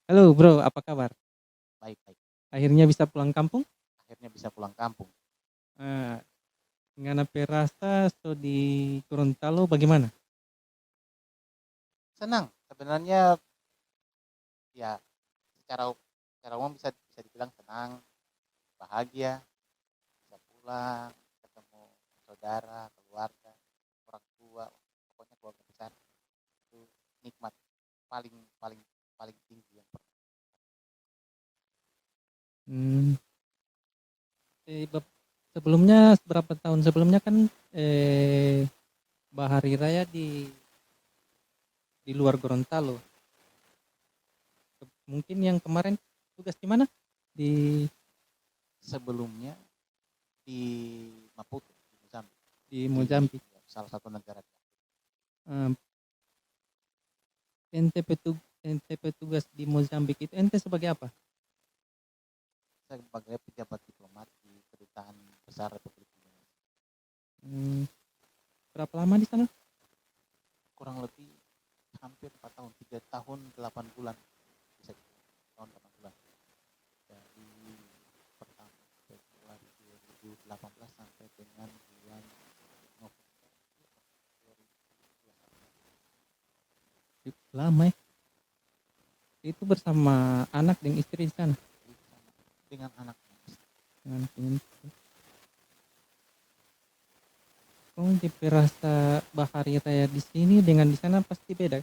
Halo Bro, apa kabar? Baik baik, Akhirnya bisa pulang kampung? akhirnya bisa pulang kampung. Ah, ngana pe rasa so di Gorontalo bagaimana? Senang sebenarnya, ya, secara secara umum bisa bisa dibilang senang, bahagia, bisa pulang, ketemu saudara, keluarga, orang tua, pokoknya keluarga besar itu nikmat paling paling paling tinggi yang pernah. Hmm, sebelumnya berapa tahun sebelumnya kan Bahari Raya di luar Gorontalo. Mungkin yang kemarin tugas di mana? Di Sebelumnya di Maputo, di Mozambik, di di Mozambik. ya, salah satu negara. Ah, ente petugas di Mozambik itu ente sebagai apa? Saya sebagai pejabat diplomat di Kedutaan Besar Republik Indonesia. Hmm, berapa lama di sana? Kurang lebih hampir 4 tahun, 3 tahun 8 bulan, bisa dibilang tahun 8 bulan, dari pertama Februari 2018 sampai dengan bulan November 2021. Lama ya. Itu bersama anak dan istri di sana. Dengan anaknya. Dengan oh, DP rasa Bahari Raya di sini dengan di sana pasti beda.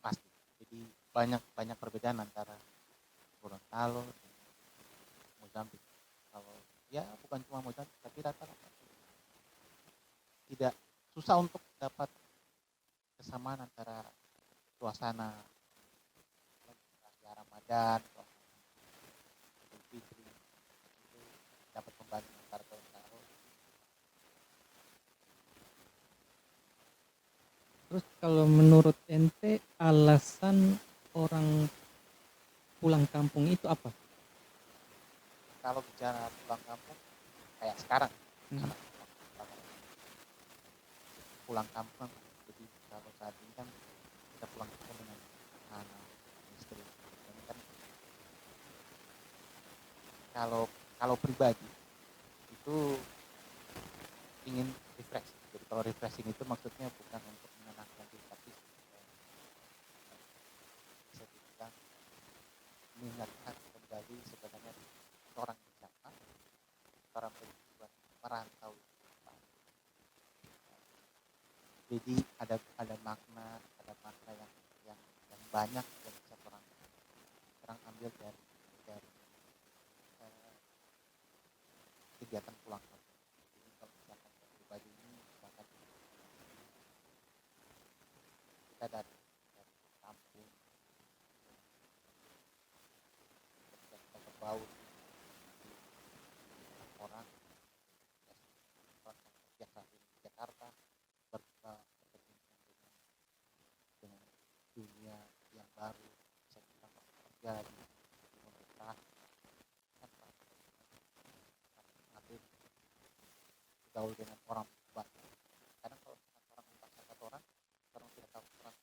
Pasti, jadi banyak banyak perbedaan antara Gorontalo dan Mozambik. Kalau ya bukan cuma Mozambik, tapi rata-rata tidak susah untuk dapat kesamaan antara suasana Ramadan, Idul Fitri, itu dapat membanding antara Gorontalo. Terus kalau menurut ente alasan orang pulang kampung itu apa? Kalau bicara pulang kampung kayak sekarang, Hmm. anak pulang kampung, jadi kalau saat ini kan kita pulang kampung dengan anak, istri. Ini kan kalau kalau pribadi itu ingin refresh. Jadi kalau refreshing itu maksudnya bukan untuk menenangkan diri, tapi bisa dibilang mengingatkan kembali sebenarnya seorang siapa, seorang bertujuan merantau. Jadi ada makna yang banyak yang bisa orang orang ambil dari eh, kegiatan pulang kampung. Jadi kalau misalkan dari pribadi ini, misalkan kita dari kampung, ketika kita berbaur di orang, orang yang kerja saat ini di Jakarta, berkecimpung dengan dunia yang baru, bisa kita bekerja di pemerintah, kan nanti gaul dengan orang banyak. Kadang kalau orang memaksa satu orang tidak tahu, orang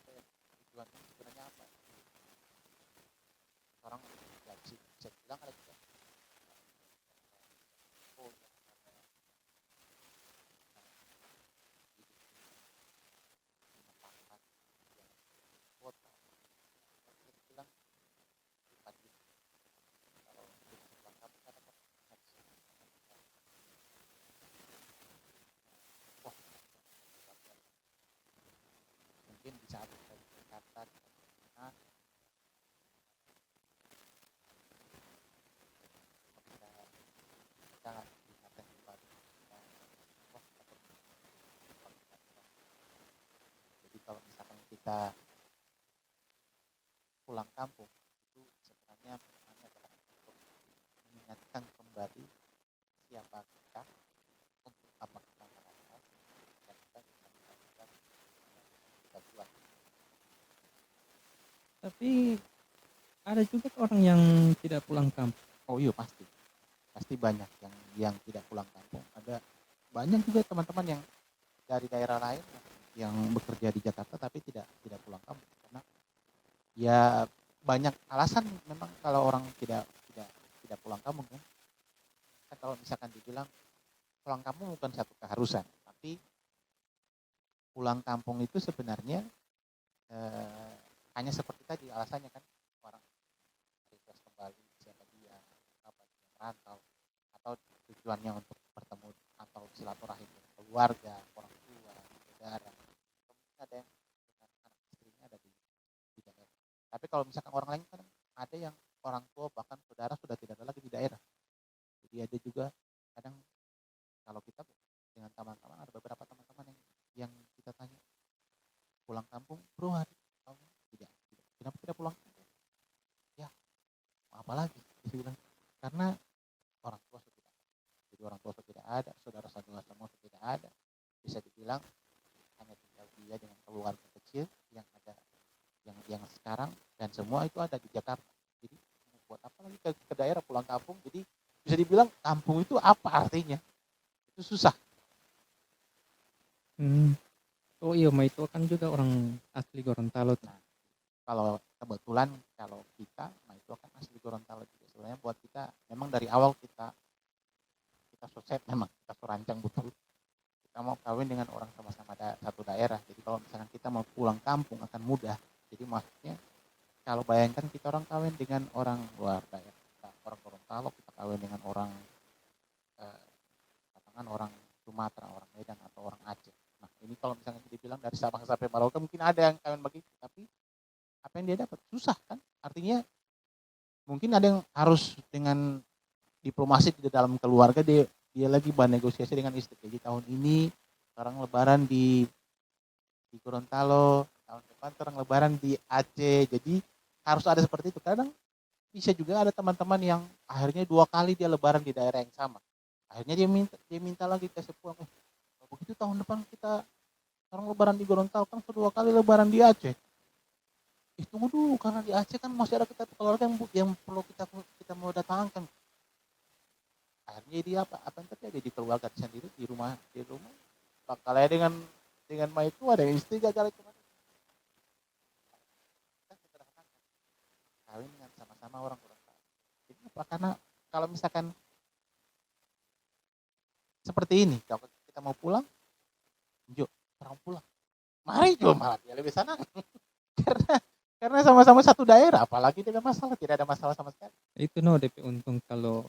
tujuannya sebenarnya apa. Orang ya bisa bilang ada juga, oh ya, ada hidup di masyarakat yang kota, bisa dibilang pribadi. Kalau hidup di Bangka karena kan wah, mungkin di saat kita di Jakarta, kita kita kita kembali, kita wah, kita jadi kalau misalkan kita pulang kampung, itu sebenarnya maknanya adalah untuk mengingatkan kembali siapa kita, untuk apa kita merasa, dan kita bisa melakukan kita buat. Tapi ada juga orang yang tidak pulang kampung. Oh iya, pasti pasti banyak yang tidak pulang kampung. Ada banyak juga teman-teman yang dari daerah lain yang bekerja di Jakarta tapi tidak tidak pulang kampung, karena Ya banyak alasan memang kalau orang tidak tidak pulang kampung kan. Kan kalau misalkan dibilang pulang kampung bukan satu keharusan, tapi pulang kampung itu sebenarnya eh, hanya seperti tadi alasannya kan, orang refresh kembali siapa dia, apa dia merantau, atau tujuannya untuk bertemu atau silaturahim dengan keluarga, orang tua, saudara. Mungkin ada yang dengan anak istrinya ada di daerah. Tapi kalau misalkan orang lain kan ada yang orang tua bahkan saudara sudah tidak ada lagi di daerah. Jadi ada juga kadang kalau kita dengan teman-teman ada beberapa teman-teman yang kita tanya pulang kampung bro hari kamu tidak kenapa tidak pulang kampung ya apa lagi dia bilang karena orang tua sudah tidak ada. Jadi orang tua sudah tidak ada, saudara-saudara semua sudah tidak ada, bisa dibilang hanya tinggal dia dengan keluarga kecil yang ada yang sekarang, dan semua itu ada di Jakarta. Jadi buat apa lagi ke daerah pulang kampung. Jadi bisa dibilang kampung itu apa artinya, itu susah. Hmm. Oh iya, Ma itu kan juga orang asli Gorontalo tuh. Nah, kalau kebetulan kalau kita nah itu kan asli Gorontalo juga, sebenarnya buat kita memang dari awal kita kita sukses, memang kita surancang betul kita mau kawin dengan orang sama-sama satu daerah. Jadi kalau misalkan kita mau pulang kampung akan mudah. Jadi maksudnya kalau bayangkan kita orang kawin dengan orang luar daerah, kita orang Gorontalo kita kawin dengan orang eh, katakan orang Sumatera, orang Medan atau orang Aceh. Nah ini kalau misalnya dibilang dari Sabang sampai Merauke mungkin ada yang kawin begitu, tapi apa yang dia dapat susah kan. Artinya mungkin ada yang harus dengan diplomasi di dalam keluarga, dia lagi bernegosiasi dengan istri. Jadi tahun ini orang lebaran di Gorontalo, tahun depan orang lebaran di Aceh. Jadi harus ada seperti itu. Kadang bisa juga ada teman-teman yang akhirnya 2 kali dia lebaran di daerah yang sama. Akhirnya dia minta lagi ke sepuang, begitu tahun depan kita orang lebaran di Gorontalo kan 2 kali lebaran di Aceh. Tunggu dulu karena di Aceh kan masih ada kita keluarga yang perlu kita mau datangkan. Akhirnya dia apa yang terjadi di keluarga sendiri di rumah bakalnya dengan ma itu ada yang istri gagal itu kan sederhana, kawin dengan sama-sama orang Gorontalo. Jadi apa karena kalau misalkan seperti ini kalau kita mau pulang, yuk orang pulang, mari jual malah dia lebih sana karena karena sama-sama satu daerah, apalagi tidak masalah, tidak ada masalah sama sekali. Itu no DP untung kalau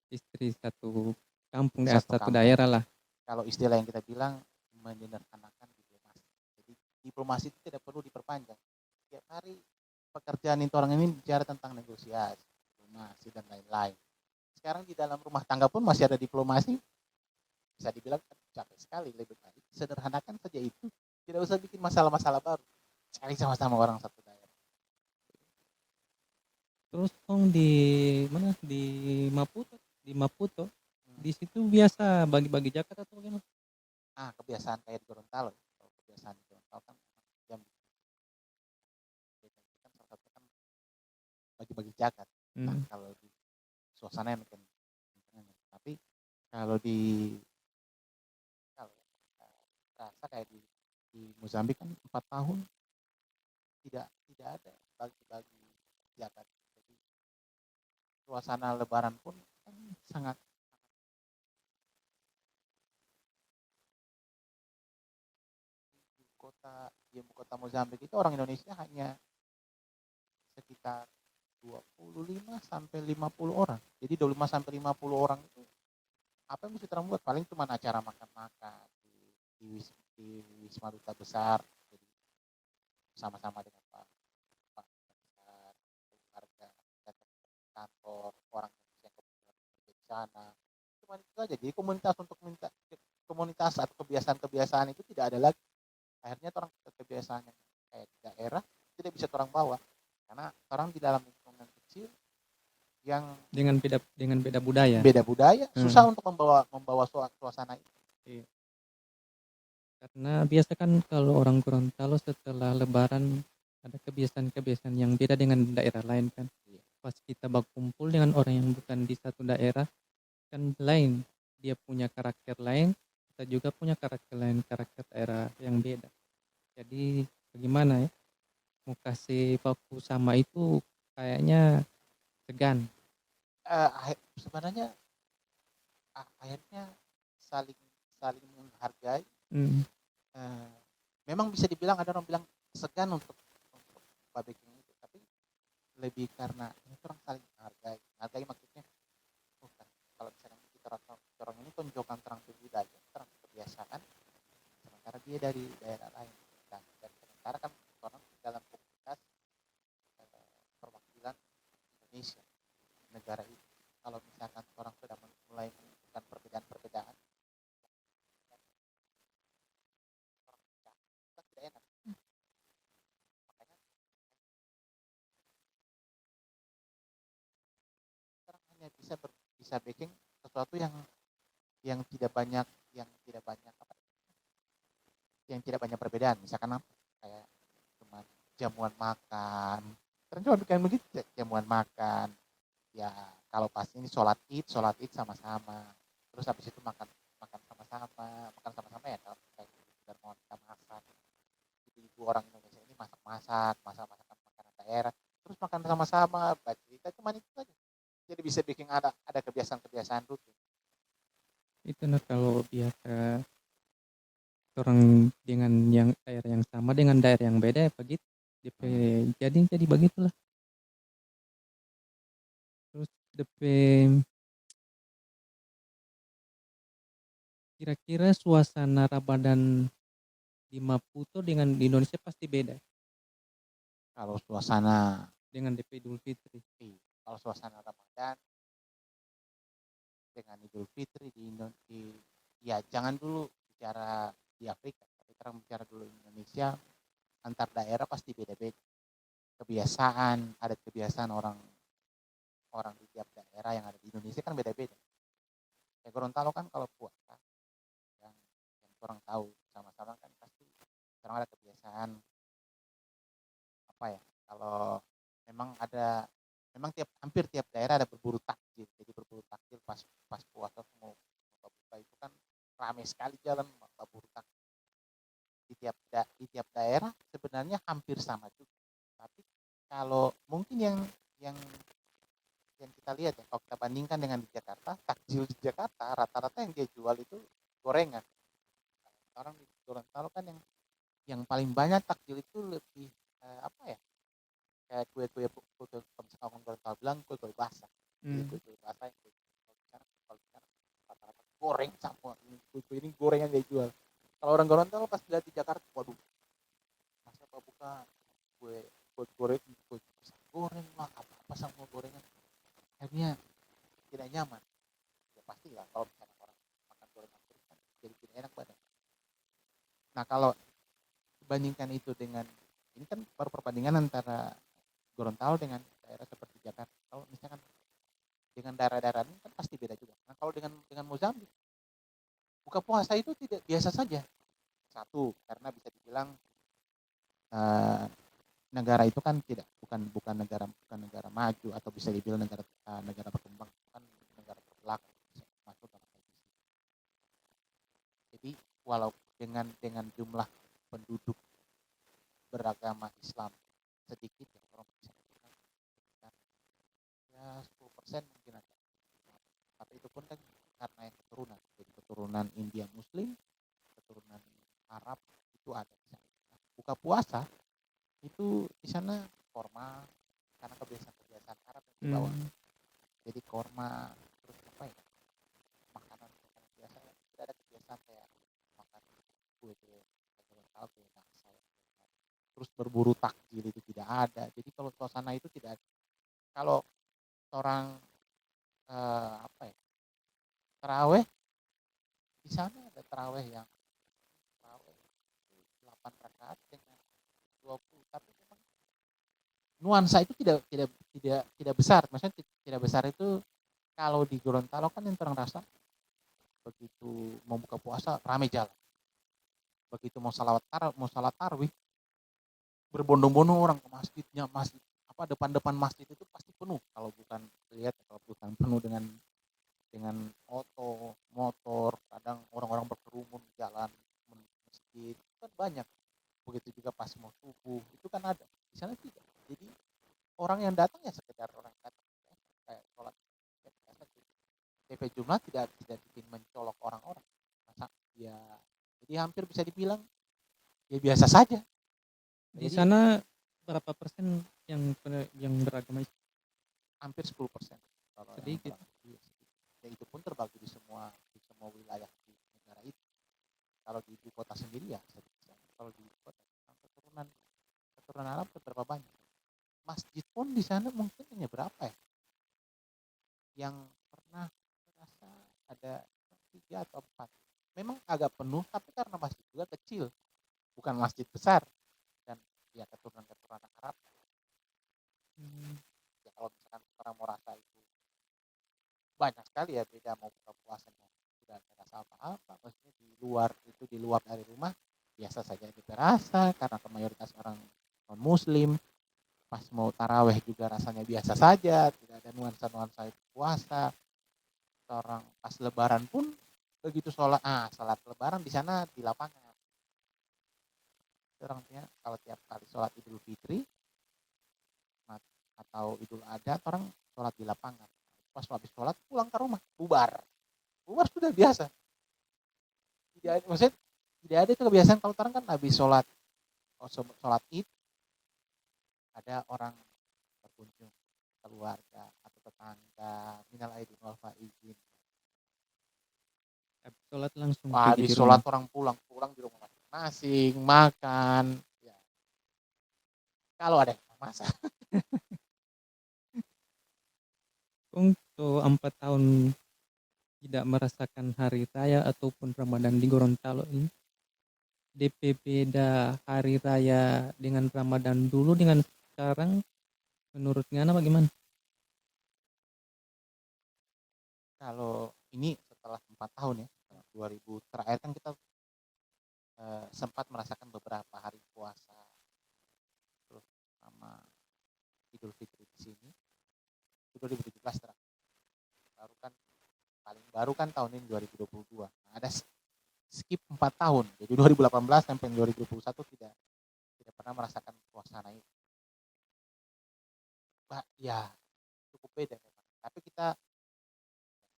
istri satu kampung deh, Satu satu kampung, daerah lah. kalau istilah yang kita bilang menyederhanakan diplomasi. Jadi diplomasi itu tidak perlu diperpanjang. Tiap hari pekerjaan itu orang ini bicara tentang negosiasi, diplomasi dan lain-lain. Sekarang di dalam rumah tangga pun masih ada diplomasi, bisa dibilang capek sekali. Lebih baik sederhanakan saja itu, tidak usah bikin masalah-masalah baru. Cari sama-sama orang satu daerah. Terus Kong di mana Maputo, di Maputo, Hmm. di situ biasa bagi-bagi jaket atau gimana? Kebiasaan kayak di Gorontalo. Kalau kebiasaan di Gorontalo kan jam kan salah satu kan bagi-bagi jagat. Nah, Hmm. kalau di suasana yang mungkin, tapi kalau di kalau rasa kayak di Mozambik kan 4 tahun tidak tidak ada bagi-bagi jagat. Jadi suasana Lebaran pun kan sangat di ibu kota Mozambik itu orang Indonesia hanya sekitar 25 sampai 50 orang. Jadi 25 sampai 50 orang itu apa yang bisa terbuat paling cuma acara makan-makan di Wisma Duta Besar. Jadi sama-sama dengan Pak Besar, keluarga, datang ke kantor, orang Indonesia yang kebetulan bekerja di sana. Cuma itu saja. Jadi komunitas untuk minta komunitas atau kebiasaan-kebiasaan itu tidak ada lagi. Akhirnya orang kebiasaan yang kayak di daerah tidak bisa orang bawa karena orang di dalam lingkungan kecil yang Dengan beda budaya. beda budaya susah Hmm. untuk membawa suasana itu. Iya. Karena biasa kan kalau orang Gorontalo setelah Lebaran ada kebiasaan-kebiasaan yang beda dengan daerah lain kan. Iya. Pas kita berkumpul dengan orang yang bukan di satu daerah kan lain. Dia punya karakter lain, kita juga punya karakter lain, karakter daerah yang beda. Jadi bagaimana ya? mau kasih fokus sama itu kayaknya segan. Sebenarnya akhirnya saling saling menghargai. Mmm, eh, Memang bisa dibilang ada orang bilang segan untuk barbecue itu, tapi lebih karena ini orang saling menghargai. Menghargai maksudnya bukan kalau misalnya kita orang ini tonjokan terang budaya, terang kebiasaan, sementara dia dari daerah lain. Dan sementara kan orang dalam komunitas perwakilan Indonesia, negara ini. Kalau misalkan orang sudah mulai menunjukkan perbedaan-perbedaan, orang kita tidak enak. Makanya orang hanya bisa baking sesuatu yang tidak banyak yang tidak banyak apa yang tidak banyak perbedaan. Misalkan apa? Kayak cuma jamuan makan. Terus cuma bikin begitu jamuan makan. Ya kalau pas ini sholat id sama-sama. Terus habis itu makan makan sama-sama ya kalau kayak dan mau kita masak. Ibu orang Indonesia ini masak masakan makanan daerah. Terus makan sama-sama, baca cerita cuma itu saja. Jadi bisa bikin ada kebiasaan-kebiasaan rutin. itu nah kalau biasa orang dengan yang daerah yang sama dengan daerah yang beda ya begitu, DP jadi begitulah. Terus DP kira-kira suasana Ramadan di Maputo dengan di Indonesia pasti beda Kalau suasana dengan DP Idul Fitri. kalau suasana Ramadan dengan Idul Fitri ya jangan dulu bicara di Afrika, tapi terang bicara dulu di Indonesia, antar daerah pasti beda-beda. Adat kebiasaan orang orang di tiap daerah yang ada di Indonesia kan beda-beda. Ya Gorontalo kan kalau puasa yang orang tahu sama-sama kan pasti orang ada kebiasaan apa ya? Kalau memang ada memang hampir tiap daerah ada berburu takjil. Jadi berburu takjil pas pas puasa mau buka itu kan ramai sekali jalan berburu takjil. Di tiap daerah sebenarnya hampir sama juga. Tapi kalau mungkin yang yang kita lihat ya, kalau kita bandingkan dengan di Jakarta, takjil di Jakarta rata-rata yang dia jual itu gorengan. Orang di Gorontalo kan yang paling banyak takjil itu lebih apa ya? Kayak kue-kue kalau Gorontalo bilang kue-kue basah. Jadi Hmm, kue-kue basah yang kalau sekarang rata-rata goreng sama kue-kue ini goreng yang dia jual. Kalau orang Gorontalo pas lihat di Jakarta, waduh, masa apa buka kue kue goreng kue goreng lah apa sama gorengan, akhirnya tidak nyaman. Ya pasti lah kalau misalnya orang makan gorengan terus kan jadi tidak enak badan. Nah kalau dibandingkan itu dengan ini kan baru perbandingan antara Gorontalo dengan daerah seperti Jakarta. Kalau misalkan dengan daerah-daerah ini kan pasti beda juga. Nah kalau dengan Mozambik, buka puasa itu tidak biasa saja. Satu, karena bisa dibilang eh, negara itu kan bukan negara maju atau bisa dibilang negara berkembang, kan negara terbelakang masuk dalam hal ini. Jadi walau dengan jumlah penduduk beragama Islam sedikit ya orang bisa bilang sekitar ya 10% mungkin ada. Tapi itu pun kan karena yang keturunan, jadi keturunan India Muslim, keturunan Arab itu ada di sana. Nah, buka puasa itu di sana formal karena kebiasaan-kebiasaan Arab yang dibawa. hmm, Jadi korma terus apa ya, makanan makanan biasa, tidak ada kebiasaan kayak makan kue tahu kue bakso, terus berburu takjil itu tidak ada. Jadi kalau suasana itu tidak ada. Kalau orang apa ya, teraweh di sana ada teraweh yang teraweh 8 rakaat dengan 20, tapi memang nuansa itu tidak besar. Maksudnya tidak besar itu kalau di Gorontalo kan yang terang rasa begitu mau buka puasa ramai jalan. Begitu mau salat tarawih berbondong-bondong orang ke masjidnya, masjid apa depan-depan masjid itu pasti penuh. Kalau bukan lihat kalau bukan penuh dengan motor, kadang orang-orang berkerumun jalan menuju masjid, kan banyak. Begitu juga pas mau subuh, itu kan ada. di sana tidak. Jadi orang yang datang ya sekedar orang yang datang kayak sholat ya biasa gitu. DP jumlah tidak bikin mencolok orang-orang. Masa ya jadi hampir bisa dibilang ya biasa saja. Di Jadi sana berapa persen yang beragama Islam? hampir 10% kalau yang Sedikit. berangkat iya, sedikit. Ya itu pun terbagi di semua wilayah di negara itu. Kalau di ibu kota sendiri ya sedikit. Kalau di ibu kota keturunan keturunan Arab berapa banyak? Masjid pun di sana mungkin hanya berapa ya? Yang pernah merasa ada 3 atau 4. Memang agak penuh tapi karena masjid juga kecil, bukan masjid besar dan ya keturunan-keturunan Arab. Hmm, Ya kalau misalkan orang mau rasa itu banyak sekali ya beda mau buka puasanya tidak ada rasa apa-apa, maksudnya di luar dari rumah biasa saja kita rasa karena mayoritas orang non muslim. Pas mau taraweh juga rasanya biasa saja, tidak ada nuansa-nuansa itu puasa. Orang pas lebaran pun begitu sholat lebaran di sana di lapangan. Orangnya kalau tiap kali sholat Idul Fitri atau Idul Adha orang sholat di lapangan. Pas habis sholat pulang ke rumah bubar. Bubar sudah biasa. Tidak ada, maksudnya tidak ada itu kebiasaan kalau orang kan habis sholat Id ada orang berkunjung keluarga atau tetangga minal aidin wal faizin. habis sholat langsung Wah, pergi habis di sholat rumah. orang pulang di rumah masing-masing makan. Ya, kalau ada yang masak. Untuk 4 tahun tidak merasakan hari raya ataupun Ramadan di Gorontalo ini, DP beda hari raya dengan Ramadan dulu dengan sekarang menurut Ngana bagaimana? Kalau ini setelah 4 tahun ya, 2000 terakhir kan kita sempat merasakan beberapa hari puasa terus sama Idul Fitri di sini. Itu 2017 terakhir. Baru kan paling baru kan tahun ini 2022. Nah, ada skip 4 tahun. Jadi 2018 sampai 2021 tidak pernah merasakan suasana itu. Ya cukup beda memang. Tapi kita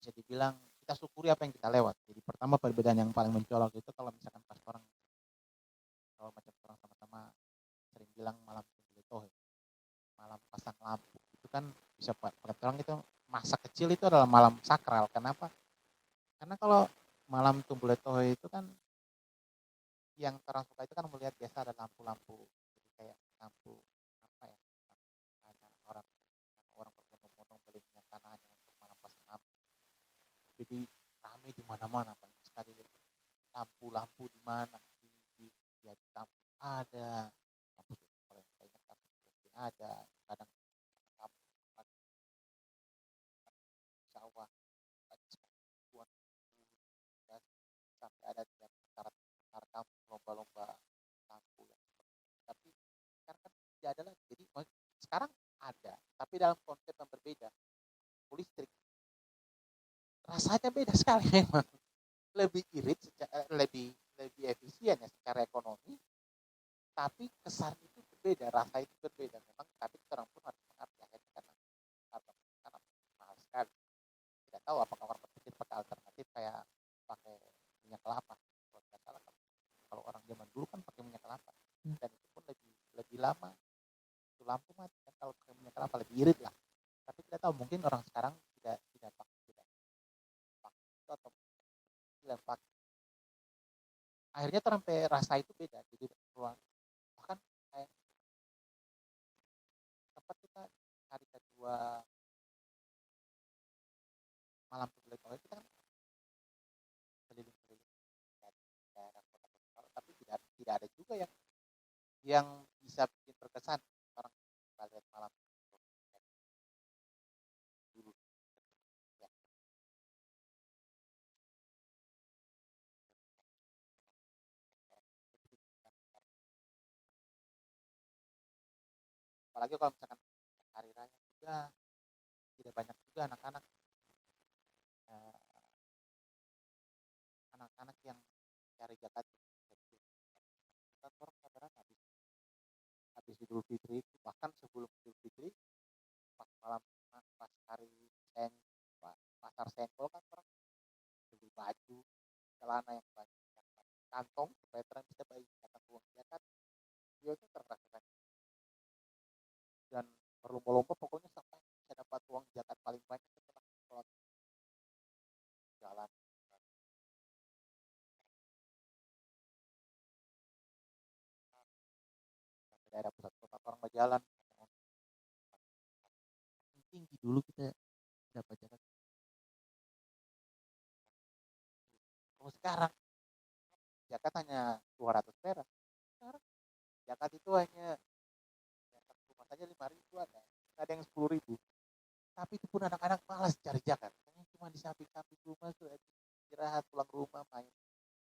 bisa dibilang kita syukuri apa yang kita lewat. Jadi pertama perbedaan yang paling mencolok itu kalau misalkan pas orang kalau macam orang sama-sama sering bilang malam Tumbuletoh, malam pasang lampu itu kan bisa pakai orang itu masa kecil itu adalah malam sakral. Kenapa? Karena kalau malam Tumbuletoh itu kan yang orang suka itu kan melihat biasa ada lampu-lampu jadi kayak lampu apa ya ada orang orang berbondong-bondong beli minyak tanahnya untuk malam pasang lampu jadi ramai di mana-mana banyak sekali lampu-lampu di mana di ya di kampung ada lampu kalau yang banyak lampu ada kadang lampu sawah banyak sekali ribuan dan sampai ada tiap antara kampung lomba-lomba lampu ya. Tapi sekarang kan tidak ada lagi jadi sekarang ada tapi dalam konsep yang berbeda listrik rasanya beda sekali memang lebih irit lebih lebih efisien ya secara ekonomi tapi kesan itu berbeda rasa itu berbeda memang tapi orang pun harus mengerti akhirnya karena mahal sekali tidak tahu apakah orang berpikir pakai alternatif kayak pakai minyak kelapa kalau tidak salah kalau orang zaman dulu kan pakai minyak kelapa dan itu pun lebih lebih lama itu lampu mati kan kalau pakai minyak kelapa lebih irit lah tapi tidak tahu mungkin orang sekarang tidak pakai tidak pakai itu atau tidak pakai akhirnya sampai rasa itu beda jadi ruang bahkan kayak tempat kita hari kedua malam Tumblekoe kita kan keliling-keliling dari daerah kota besar tapi tidak ada juga yang bisa bikin terkesan orang kita lihat malam dulu ya. Apalagi kalau misalkan hari raya juga tidak banyak juga eh, anak-anak yang cari jakat kan orang kadang habis habis di Idul Fitri itu, bahkan sebelum Idul Fitri pas malam, pas hari Seng, pasar Senggol kan orang beli baju, celana yang banyak, yang banyak kantong supaya terang bisa beli kantong uang, ya kan. Dia itu terrasakan dan berlomba-lomba pokoknya sampai bisa dapat uang zakat paling banyak setelah sholat jalan. Ke daerah pusat kota orang berjalan tinggi dulu kita dapat zakat. Kalau sekarang zakat hanya 200 perak. Sekarang zakat itu hanya yang rumah saja 5.000 ada yang 10.000. Tapi itu pun anak-anak malas cari zakat. Cuma di samping-samping rumah tuh istirahat pulang rumah main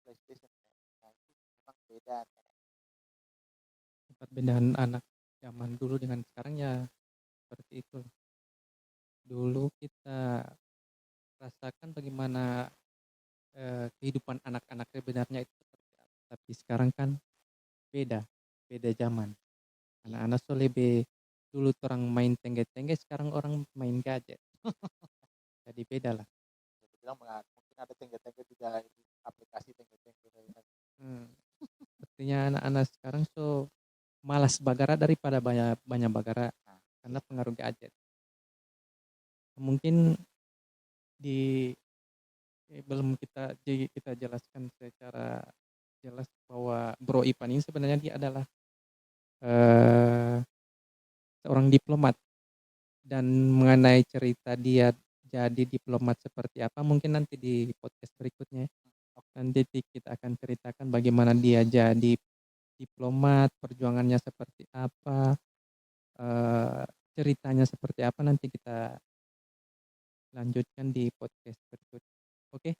PlayStation. Nah, itu memang beda. Perbedaan anak zaman dulu dengan sekarang ya seperti itu. Dulu kita rasakan bagaimana kehidupan anak-anak sebenarnya itu seperti apa. Tapi sekarang kan beda, beda zaman. Anak-anak so lebih dulu tuh orang main tengge-tengge, sekarang orang main gadget. Jadi beda lah. Saya bilang mungkin ada tengge-tengge juga ini aplikasi tengge-tengge. Artinya anak-anak sekarang so malas bagara daripada banyak banyak bagara Nah, karena pengaruh gadget. Mungkin di belum kita jelaskan secara jelas bahwa Bro Ipan ini sebenarnya dia adalah eh, seorang diplomat, dan mengenai cerita dia jadi diplomat seperti apa mungkin nanti di podcast berikutnya. Nanti kita akan ceritakan bagaimana dia jadi diplomat, perjuangannya seperti apa, eh, ceritanya seperti apa, nanti kita lanjutkan di podcast berikut. Oke?